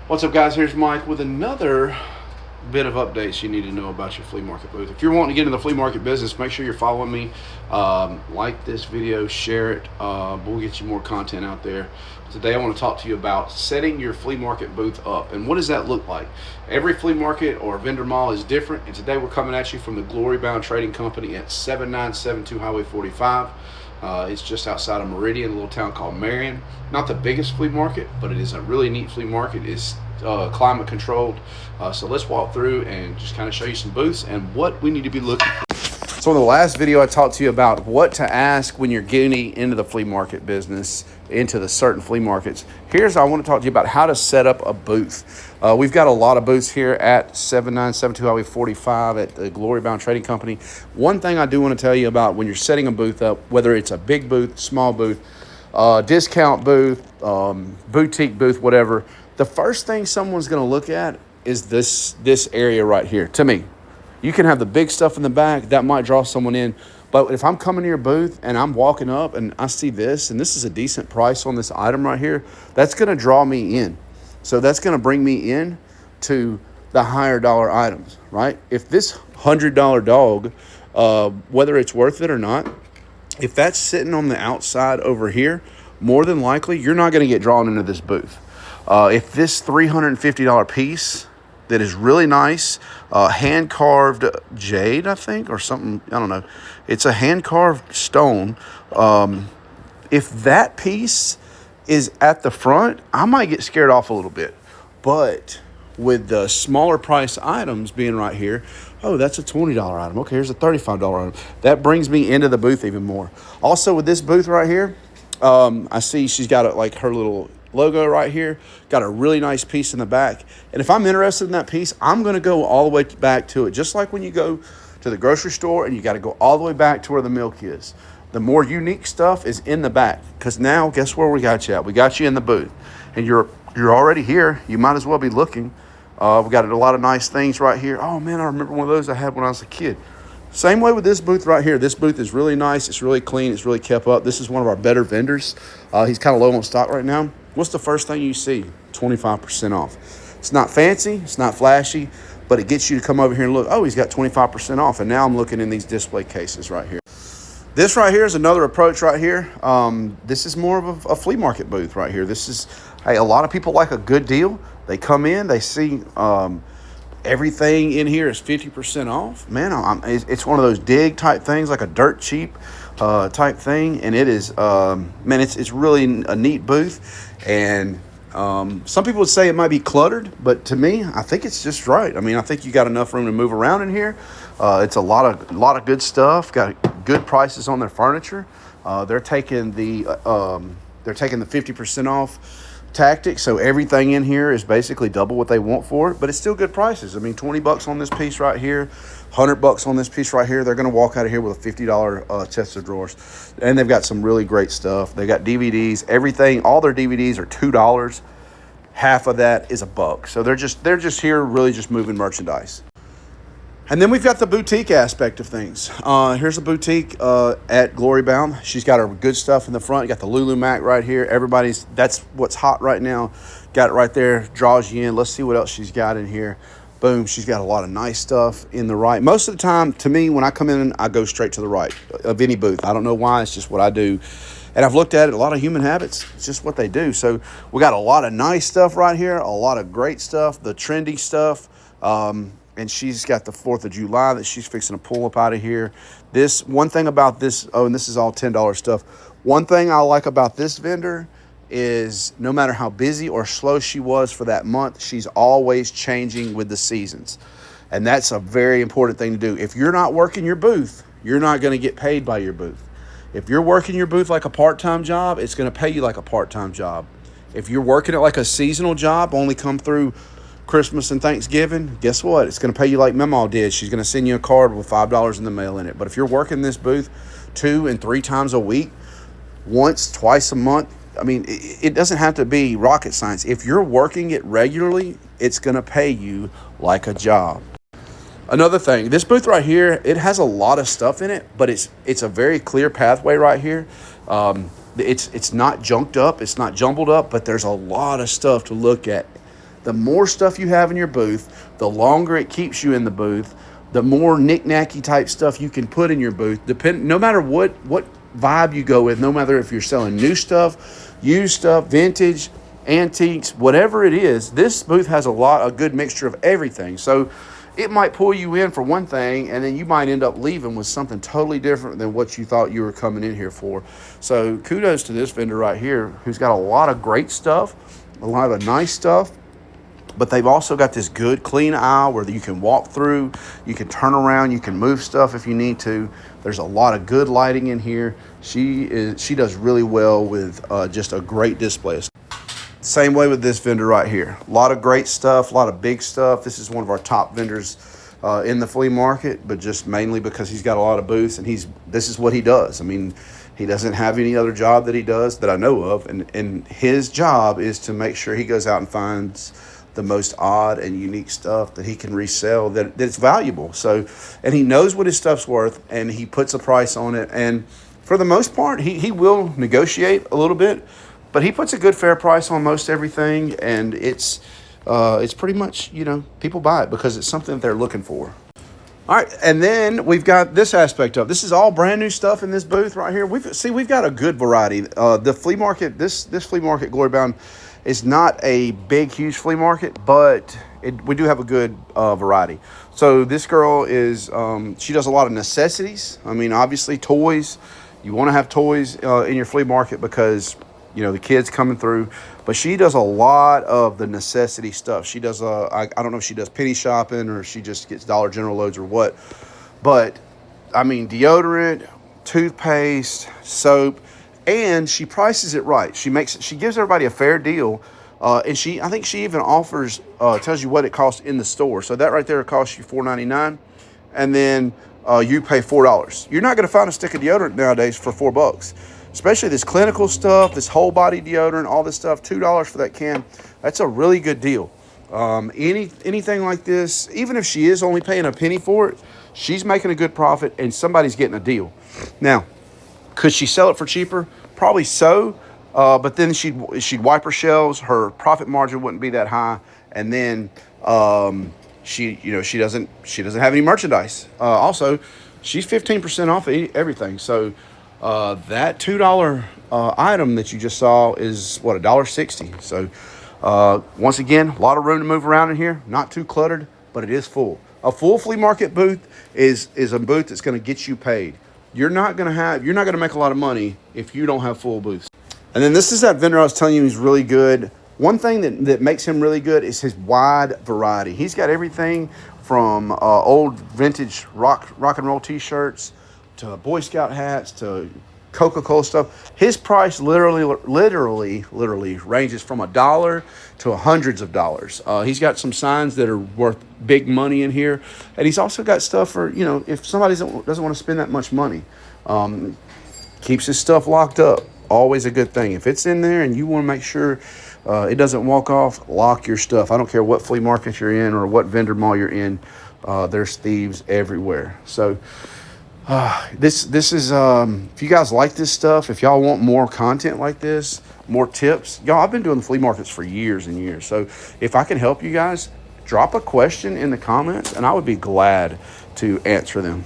What's up, guys? Here's Mike with another bit of updates you need to know about your flea market booth. If you're wanting to get into the flea market business, make sure you're following me. Like this video, share it. We'll get you more content out there. Today I want to talk to you about setting your flea market booth up. And what does that look like? Every flea market or vendor mall is different. And today we're coming at you from the Glory Bound Trading Company at 7972 Highway 45. It's just outside of Meridian, a little town called Marion. Not the biggest flea market, but it is a really neat flea market. It's climate controlled. So let's walk through and just kind of show you some booths and what we need to be looking for. So in the last video, I talked to you about what to ask when you're getting into the flea market business, into the certain flea markets. I want to talk to you about how to set up a booth. We've got a lot of booths here at 7972 Highway 45 at the Glory Bound Trading Company. One thing I do want to tell you about when you're setting a booth up, whether it's a big booth, small booth, discount booth, boutique booth, whatever, the first thing someone's going to look at is this area right here. To me, you can have the big stuff in the back that might draw someone in, but if I'm coming to your booth and I'm walking up and I see this, and this is a decent price on this item right here, that's going to draw me in. So that's going to bring me in to the higher dollar items, right? If this $100 dog, whether it's worth it or not, if that's sitting on the outside over here, more than likely you're not going to get drawn into this booth. If this $350 piece that is really nice, hand-carved jade, I think, or something, I don't know. It's a hand-carved stone. If that piece is at the front, I might get scared off a little bit. But with the smaller price items being right here, oh, that's a $20 item. Okay, here's a $35 item. That brings me into the booth even more. Also, with this booth right here, I see she's got like her little logo right here, got a really nice piece in the back. And if I'm interested in that piece, I'm going to go all the way back to it. Just like when you go to the grocery store and you got to go all the way back to where the milk is. The more unique stuff is in the back, because now guess where we got you at? We got you in the booth, and you're already here. You might as well be looking. We got a lot of nice things right here. Oh man, I remember one of those I had when I was a kid. Same way with this booth right here. This booth is really nice. It's really clean. It's really kept up. This is one of our better vendors. He's kind of low on stock right now. What's the first thing you see? 25% off. It's not fancy. It's not flashy, but it gets you to come over here and look. Oh, he's got 25% off. And now I'm looking in these display cases right here. This right here is another approach right here. This is more of a flea market booth right here. This is, hey, a lot of people like a good deal. They come in, they see everything in here is 50% off. Man, it's one of those dig type things, like a dirt cheap type thing. And it is, man, it's really a neat booth. And some people would say it might be cluttered, but to me, I think it's just right. I mean, I think you got enough room to move around in here. It's a lot of good stuff. Got good prices on their furniture. They're taking the 50% off tactic, so everything in here is basically double what they want for it, but it's still good prices. I mean, $20 on this piece right here, $100 on this piece right here. They're going to walk out of here with a $50 chest of drawers, and they've got some really great stuff. They got DVDs, everything. All their DVDs are $2. Half of that is $1. So they're just here, really just moving merchandise. And then we've got the boutique aspect of things. Here's a boutique at Glory Bound. She's got her good stuff in the front. You got the Lulu Mac right here. That's what's hot right now. Got it right there, draws you in. Let's see what else she's got in here. Boom, she's got a lot of nice stuff in the right. Most of the time, to me, when I come in, I go straight to the right of any booth. I don't know why, it's just what I do. And I've looked at it, a lot of human habits. It's just what they do. So we got a lot of nice stuff right here, a lot of great stuff, the trendy stuff. And she's got the 4th of July that she's fixing to pull up out of here. This one thing about this, and this is all $10 stuff. One thing I like about this vendor is no matter how busy or slow she was for that month, she's always changing with the seasons. And that's a very important thing to do. If you're not working your booth, you're not going to get paid by your booth. If you're working your booth like a part-time job, it's going to pay you like a part-time job. If you're working it like a seasonal job, only come through Christmas and Thanksgiving, guess what? It's going to pay you like Mama did. She's going to send you a card with $5 in the mail in it. But if you're working this booth 2 and 3 times a week, once, twice a month, I mean, it doesn't have to be rocket science. If you're working it regularly, it's going to pay you like a job. Another thing, this booth right here, it has a lot of stuff in it, but it's a very clear pathway right here. It's not junked up, it's not jumbled up, but there's a lot of stuff to look at The more stuff you have in your booth, the longer it keeps you in the booth, the more knick-knacky type stuff you can put in your booth. No matter what vibe you go with, no matter if you're selling new stuff, used stuff, vintage, antiques, whatever it is, this booth has a good mixture of everything. So it might pull you in for one thing, and then you might end up leaving with something totally different than what you thought you were coming in here for. So kudos to this vendor right here, who's got a lot of great stuff, a lot of nice stuff. But they've also got this good clean aisle where you can walk through, you can turn around, you can move stuff if you need to. There's a lot of good lighting in here. She does really well with just a great display. Same way with this vendor right here. A lot of great stuff, a lot of big stuff. This is one of our top vendors in the flea market, but just mainly because he's got a lot of booths and this is what he does. I mean, he doesn't have any other job that he does that I know of, and his job is to make sure he goes out and finds the most odd and unique stuff that he can resell that's valuable. So, and he knows what his stuff's worth, and he puts a price on it. And for the most part, he will negotiate a little bit, but he puts a good fair price on most everything. And it's pretty much, people buy it because it's something that they're looking for. All right, and then we've got this aspect of this is all brand new stuff in this booth right here. We've got a good variety. The flea market, this flea market, Glory Bound, is not a big, huge flea market, but we do have a good variety. So this girl she does a lot of necessities. I mean, obviously toys. You want to have toys in your flea market because, the kids coming through. But she does a lot of the necessity stuff. She does, I don't know if she does penny shopping or she just gets Dollar General loads or what. But, I mean, deodorant, toothpaste, soap. And she prices it right. She gives everybody a fair deal, and I think she even offers tells you what it costs in the store. So that right there costs you $4.99, and then you pay $4. You're not going to find a stick of deodorant nowadays for $4, especially this clinical stuff, this whole body deodorant, all this stuff. $2 for that can. That's a really good deal. Anything like this, even if she is only paying a penny for it, she's making a good profit, and somebody's getting a deal. Now, could she sell it for cheaper? Probably so, but then she'd wipe her shelves. Her profit margin wouldn't be that high, and then she doesn't have any merchandise. Also, she's 15% off everything. So that $2 item that you just saw is what, $1.60. So once again, a lot of room to move around in here. Not too cluttered, but it is full. A full flea market booth is a booth that's going to get you paid. You're not going to make a lot of money if you don't have full booths. And then this is that vendor I was telling you he's really good. One thing that makes him really good is his wide variety. He's got everything from old vintage rock and roll t-shirts to Boy Scout hats to Coca-Cola stuff. His price literally ranges from $1 to hundreds of dollars. He's got some signs that are worth big money in here, and he's also got stuff for if somebody doesn't want to spend that much money. Keeps his stuff locked up. Always a good thing. If it's in there and you want to make sure it doesn't walk off, lock your stuff. I don't care what flea market you're in or what vendor mall you're in. There's thieves everywhere. So this is if you guys like this stuff, if y'all want more content like this, more tips, y'all, I've been doing the flea markets for years and years. So if I can help you guys, drop a question in the comments and I would be glad to answer them.